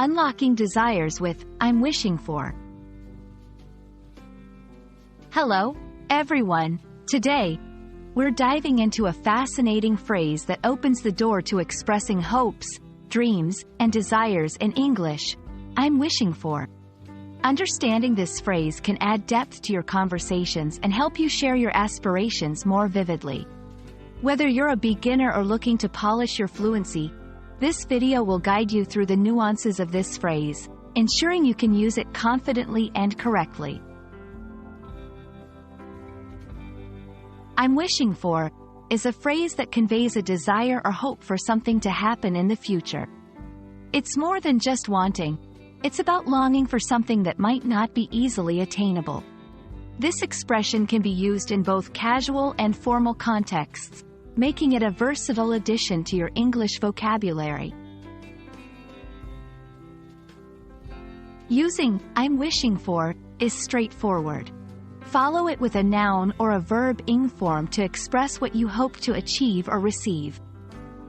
Unlocking desires with I'm wishing for. Hello, everyone. Today, we're diving into a fascinating phrase that opens the door to expressing hopes, dreams, and desires in English. I'm wishing for. Understanding this phrase can add depth to your conversations and help you share your aspirations more vividly. Whether you're a beginner or looking to polish your fluency, this video will guide you through the nuances of this phrase, ensuring you can use it confidently and correctly. I'm wishing for is a phrase that conveys a desire or hope for something to happen in the future. It's more than just wanting. It's about longing for something that might not be easily attainable. This expression can be used in both casual and formal contexts, making it a versatile addition to your English vocabulary. Using I'm wishing for is straightforward. Follow it with a noun or a verb ing form to express what you hope to achieve or receive.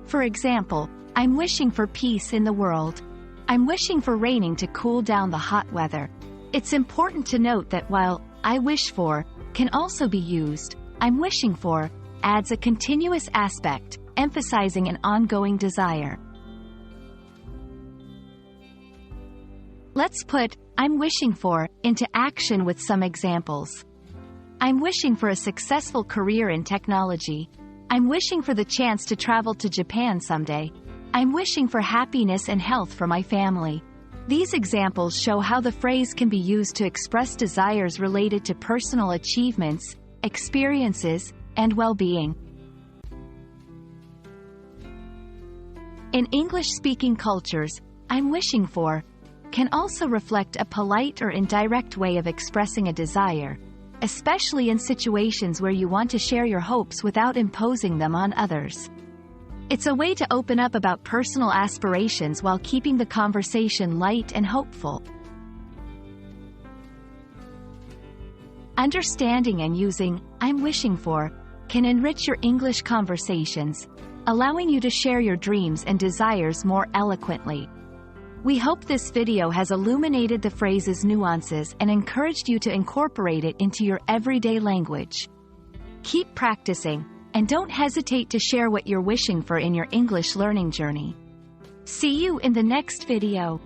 For example, I'm wishing for peace in the world. I'm wishing for raining to cool down the hot weather. It's important to note that while I wish for can also be used, I'm wishing for adds a continuous aspect, emphasizing an ongoing desire. Let's put I'm wishing for into action with some examples. I'm wishing for a successful career in technology. I'm wishing for the chance to travel to Japan someday. I'm wishing for happiness and health for my family. These examples show how the phrase can be used to express desires related to personal achievements, experiences, and well-being. In English-speaking cultures, I'm wishing for can also reflect a polite or indirect way of expressing a desire, especially in situations where you want to share your hopes without imposing them on others. It's a way to open up about personal aspirations while keeping the conversation light and hopeful. Understanding and using I'm wishing for can enrich your English conversations, allowing you to share your dreams and desires more eloquently. We hope this video has illuminated the phrase's nuances and encouraged you to incorporate it into your everyday language. Keep practicing, and don't hesitate to share what you're wishing for in your English learning journey. See you in the next video.